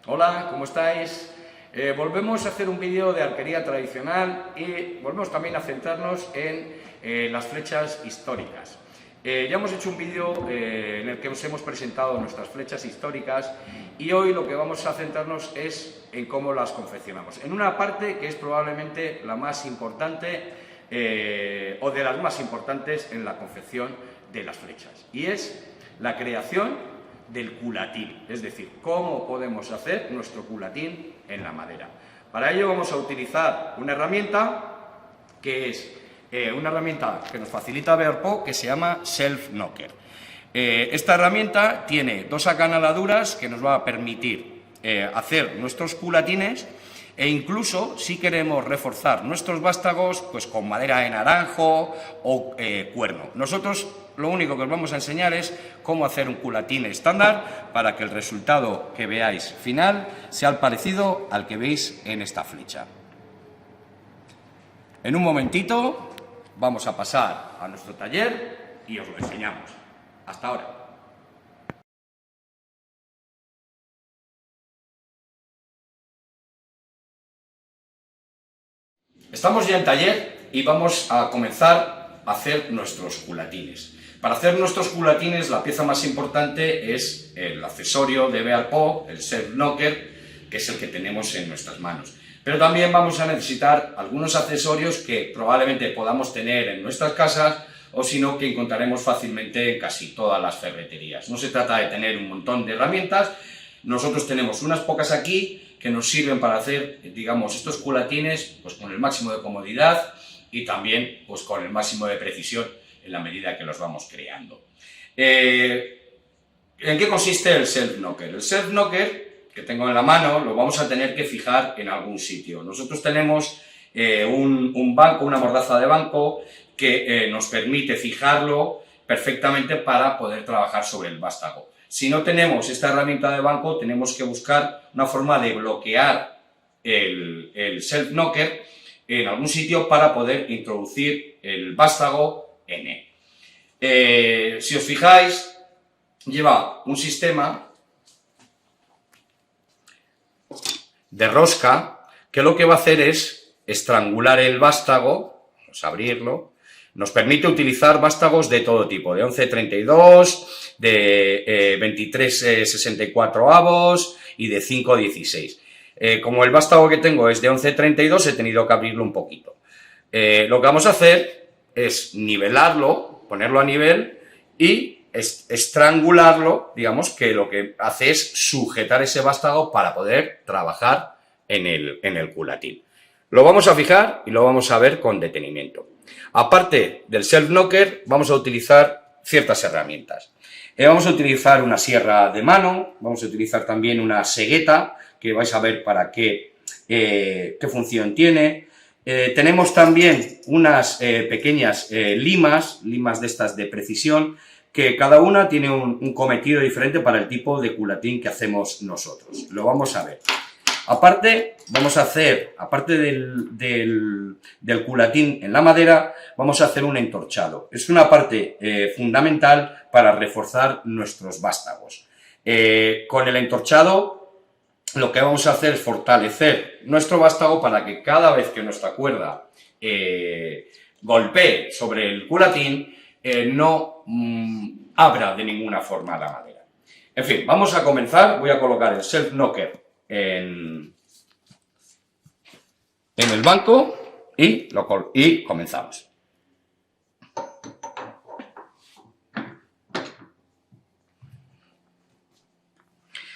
Hola, ¿cómo estáis? Volvemos a hacer un vídeo de arquería tradicional y volvemos también a centrarnos en las flechas históricas. Ya hemos hecho un vídeo en el que os hemos presentado nuestras flechas históricas y hoy lo que vamos a centrarnos es en cómo las confeccionamos. En una parte que es probablemente la más importante o de las más importantes en la confección de las flechas, y es la creación del culatín, es decir, cómo podemos hacer nuestro culatín en la madera. Para ello vamos a utilizar una herramienta que es una herramienta que nos facilita Bearpaw, que se llama Self Knocker. Esta herramienta tiene dos acanaladuras que nos va a permitir hacer nuestros culatines, e incluso si queremos reforzar nuestros vástagos pues con madera de naranjo o cuerno. Nosotros lo único que os vamos a enseñar es cómo hacer un culatín estándar para que el resultado que veáis final sea el parecido al que veis en esta flecha. En un momentito vamos a pasar a nuestro taller y os lo enseñamos. Hasta ahora. Estamos ya en taller y vamos a comenzar a hacer nuestros culatines. Para hacer nuestros culatines la pieza más importante es el accesorio de Bearpaw, el Self Knocker, que es el que tenemos en nuestras manos. Pero también vamos a necesitar algunos accesorios que probablemente podamos tener en nuestras casas o si no que encontraremos fácilmente en casi todas las ferreterías. No se trata de tener un montón de herramientas, nosotros tenemos unas pocas aquí que nos sirven para hacer, digamos, estos culatines pues con el máximo de comodidad y también pues con el máximo de precisión en la medida que los vamos creando. ¿En qué consiste el Self Knocker? El Self Knocker que tengo en la mano lo vamos a tener que fijar en algún sitio. Nosotros tenemos un banco, una mordaza de banco que nos permite fijarlo perfectamente para poder trabajar sobre el vástago. Si no tenemos esta herramienta de banco, tenemos que buscar una forma de bloquear el Self Knocker en algún sitio para poder introducir el vástago en él. Si os fijáis, lleva un sistema de rosca que lo que va a hacer es estrangular el vástago, vamos a abrirlo. Nos permite utilizar vástagos de todo tipo, de 11,32, de 23,64 avos y de 5,16. Como el vástago que tengo es de 11,32, he tenido que abrirlo un poquito. Lo que vamos a hacer es nivelarlo, ponerlo a nivel y estrangularlo, digamos que lo que hace es sujetar ese vástago para poder trabajar en el culatín. Lo vamos a fijar y lo vamos a ver con detenimiento. Aparte del Self Knocker, vamos a utilizar ciertas herramientas. Vamos a utilizar una sierra de mano, vamos a utilizar también una segueta, que vais a ver para qué función tiene. Tenemos también unas pequeñas limas de estas de precisión, que cada una tiene un cometido diferente para el tipo de culatín que hacemos nosotros. Lo vamos a ver. Aparte, vamos a hacer, aparte del culatín en la madera, vamos a hacer un entorchado. Es una parte fundamental para reforzar nuestros vástagos. Con el entorchado, lo que vamos a hacer es fortalecer nuestro vástago para que cada vez que nuestra cuerda golpee sobre el culatín, no abra de ninguna forma la madera. En fin, vamos a comenzar. Voy a colocar el Self Knocker en el banco y comenzamos.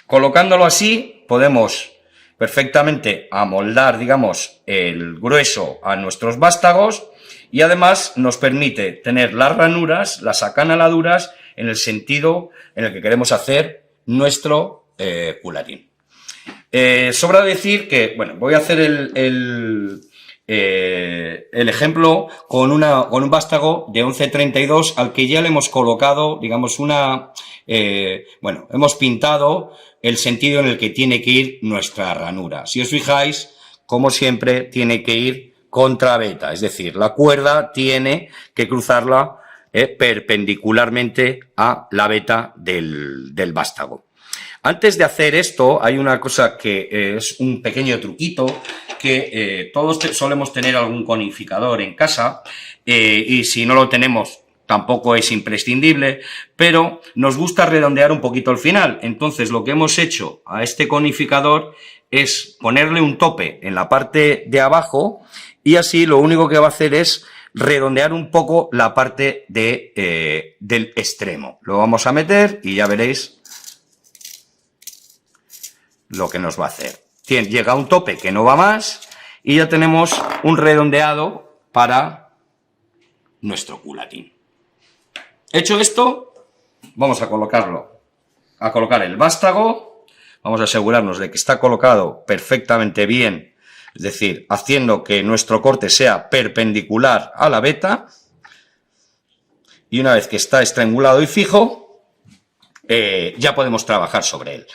Colocándolo así podemos perfectamente amoldar, digamos, el grueso a nuestros vástagos y además nos permite tener las ranuras, las acanaladuras en el sentido en el que queremos hacer nuestro culatín. Sobra decir que, bueno, voy a hacer el ejemplo con un vástago de 11,32 al que ya le hemos colocado, digamos, hemos pintado el sentido en el que tiene que ir nuestra ranura. Si os fijáis, como siempre, tiene que ir contra veta, es decir, la cuerda tiene que cruzarla perpendicularmente a la veta del vástago. Antes de hacer esto, hay una cosa que es un pequeño truquito, que todos solemos tener algún conificador en casa, y si no lo tenemos, tampoco es imprescindible, pero nos gusta redondear un poquito el final. Entonces, lo que hemos hecho a este conificador es ponerle un tope en la parte de abajo, y así lo único que va a hacer es redondear un poco la parte del extremo. Lo vamos a meter y ya veréis lo que nos va a hacer. Llega a un tope que no va más y ya tenemos un redondeado para nuestro culatín. Hecho esto, vamos a colocar el vástago. Vamos a asegurarnos de que está colocado perfectamente bien, es decir, haciendo que nuestro corte sea perpendicular a la veta. Y una vez que está estrangulado y fijo, ya podemos trabajar sobre él.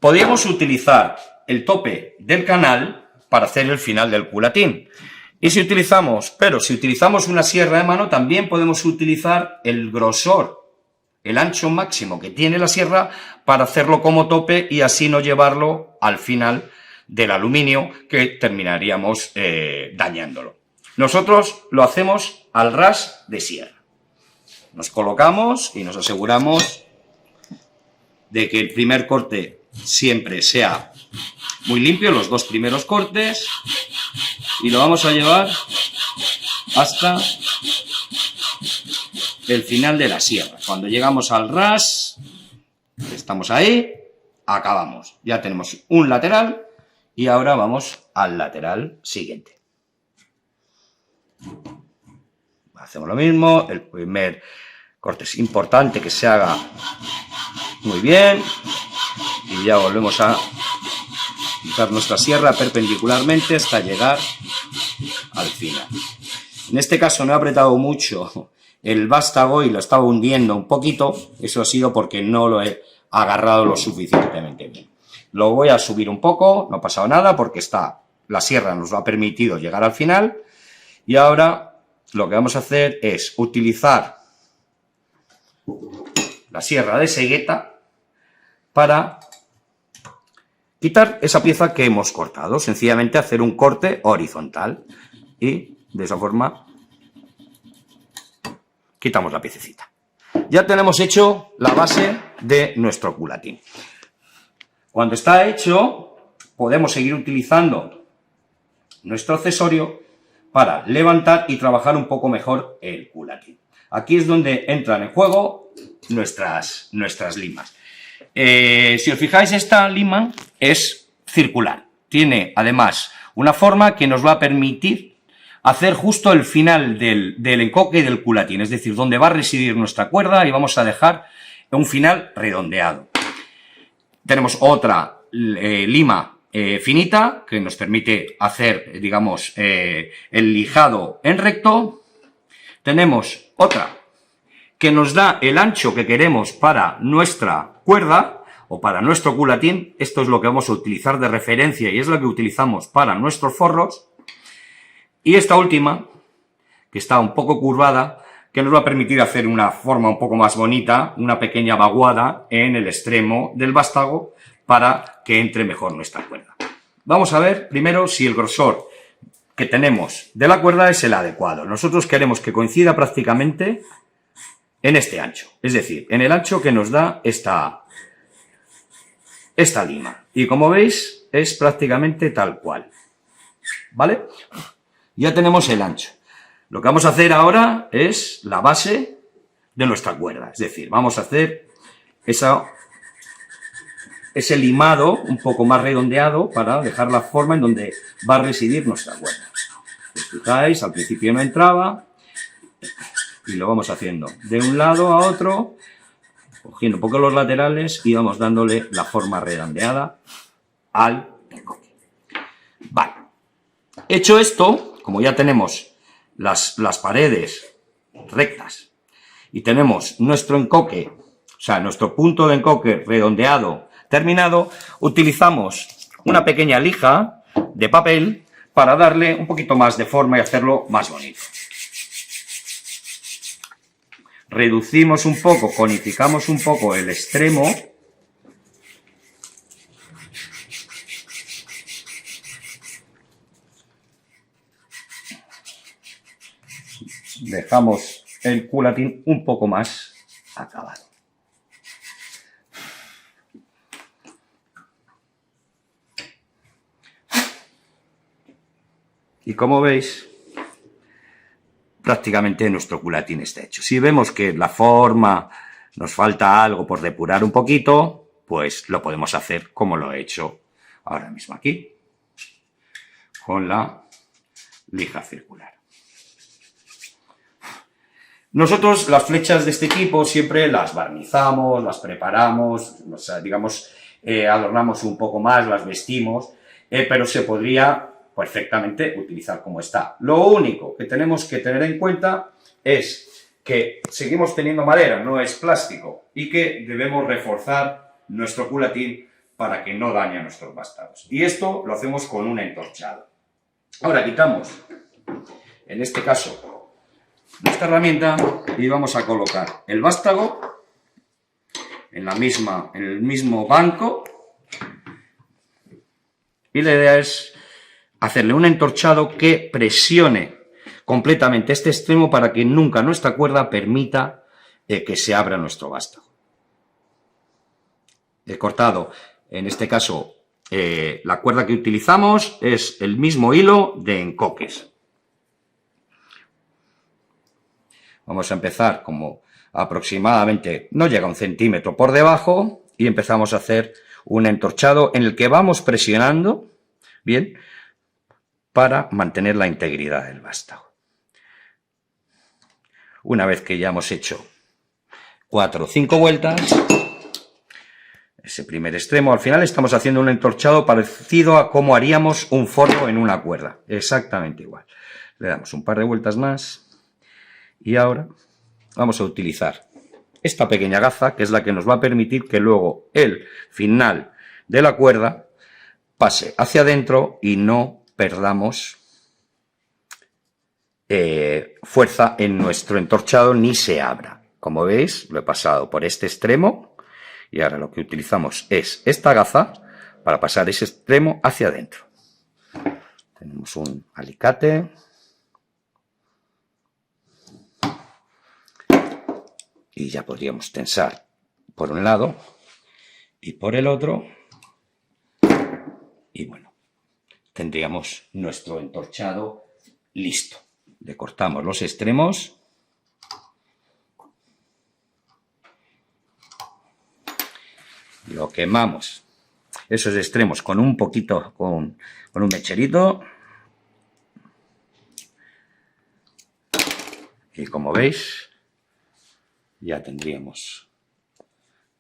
Podríamos utilizar el tope del canal para hacer el final del culatín. Y si utilizamos una sierra de mano, también podemos utilizar el grosor, el ancho máximo que tiene la sierra para hacerlo como tope y así no llevarlo al final del aluminio, que terminaríamos dañándolo. Nosotros lo hacemos al ras de sierra. Nos colocamos y nos aseguramos de que el primer corte siempre sea muy limpio, los dos primeros cortes, y lo vamos a llevar hasta el final de la sierra. Cuando llegamos al ras, estamos ahí, acabamos. Ya tenemos un lateral y ahora vamos al lateral siguiente. Hacemos lo mismo, el primer corte es importante que se haga muy bien y ya volvemos a utilizar nuestra sierra perpendicularmente hasta llegar al final. En este caso no he apretado mucho el vástago y lo estaba hundiendo un poquito, eso ha sido porque no lo he agarrado lo suficientemente bien. Lo voy a subir un poco, no ha pasado nada porque la sierra nos lo ha permitido llegar al final, y ahora lo que vamos a hacer es utilizar la sierra de cegueta para quitar esa pieza que hemos cortado, sencillamente hacer un corte horizontal y de esa forma quitamos la piececita. Ya tenemos hecho la base de nuestro culatín. Cuando está hecho, podemos seguir utilizando nuestro accesorio para levantar y trabajar un poco mejor el culatín. Aquí es donde entran en juego nuestras limas. Si os fijáis, esta lima es circular. Tiene además una forma que nos va a permitir hacer justo el final del encoque del culatín, es decir, donde va a residir nuestra cuerda, y vamos a dejar un final redondeado. Tenemos otra lima finita que nos permite hacer, digamos, el lijado en recto. Tenemos otra que nos da el ancho que queremos para nuestra cuerda o para nuestro culatín. Esto es lo que vamos a utilizar de referencia y es lo que utilizamos para nuestros forros. Y esta última, que está un poco curvada, que nos va a permitir hacer una forma un poco más bonita, una pequeña vaguada en el extremo del vástago para que entre mejor nuestra cuerda. Vamos a ver primero si el grosor que tenemos de la cuerda es el adecuado. Nosotros queremos que coincida prácticamente en este ancho, es decir, en el ancho que nos da esta lima. Y como veis, es prácticamente tal cual, ¿vale? Ya tenemos el ancho. Lo que vamos a hacer ahora es la base de nuestra cuerda, es decir, vamos a hacer ese limado un poco más redondeado para dejar la forma en donde va a residir nuestra cuerda. Si os fijáis, al principio no entraba y lo vamos haciendo de un lado a otro, cogiendo un poco los laterales y vamos dándole la forma redondeada al encoque. Vale. Hecho esto, como ya tenemos las paredes rectas y tenemos nuestro encoque, o sea, nuestro punto de encoque redondeado terminado, utilizamos una pequeña lija de papel para darle un poquito más de forma y hacerlo más bonito. Reducimos un poco, conificamos un poco el extremo dejamos el culatín un poco más acabado. Y como veis, prácticamente nuestro culatín está hecho. Si vemos que la forma nos falta algo por depurar un poquito, pues lo podemos hacer como lo he hecho ahora mismo aquí, con la lija circular. Nosotros las flechas de este tipo siempre las barnizamos, las preparamos, o sea, digamos, adornamos un poco más, las vestimos, pero se podría perfectamente utilizar como está. Lo único que tenemos que tener en cuenta es que seguimos teniendo madera, no es plástico, y que debemos reforzar nuestro culatín para que no dañe a nuestros vástagos. Y esto lo hacemos con un entorchado. Ahora quitamos, en este caso, nuestra herramienta y vamos a colocar el vástago en el mismo banco, y la idea es hacerle un entorchado que presione completamente este extremo para que nunca nuestra cuerda permita que se abra nuestro vástago. He cortado, en este caso, la cuerda que utilizamos es el mismo hilo de encoques. Vamos a empezar como aproximadamente, no llega a 1 centímetro por debajo, y empezamos a hacer un entorchado en el que vamos presionando, bien, para mantener la integridad del vástago. Una vez que ya hemos hecho 4 o 5 vueltas, ese primer extremo, al final estamos haciendo un entorchado parecido a cómo haríamos un forro en una cuerda, exactamente igual. Le damos un par de vueltas más y ahora vamos a utilizar esta pequeña gaza, que es la que nos va a permitir que luego el final de la cuerda pase hacia adentro y no perdamos fuerza en nuestro entorchado ni se abra. Como veis, lo he pasado por este extremo y ahora lo que utilizamos es esta gaza para pasar ese extremo hacia adentro. Tenemos un alicate y ya podríamos tensar por un lado y por el otro, y bueno, tendríamos nuestro entorchado listo. Le cortamos los extremos lo quemamos esos extremos con un poquito, con un mecherito, y como veis ya tendríamos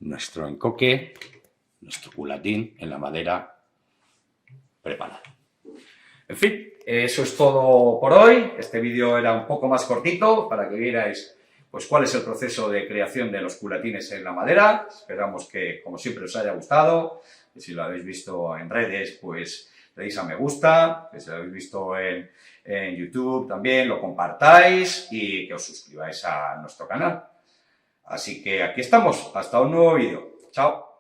nuestro encoque, nuestro culatín en la madera preparado. En fin, eso es todo por hoy. Este vídeo era un poco más cortito para que vierais pues cuál es el proceso de creación de los culatines en la madera. Esperamos que, como siempre, os haya gustado. Y si lo habéis visto en redes, pues le deis a me gusta. Que si lo habéis visto en YouTube también, lo compartáis y que os suscribáis a nuestro canal. Así que aquí estamos. Hasta un nuevo vídeo. Chao.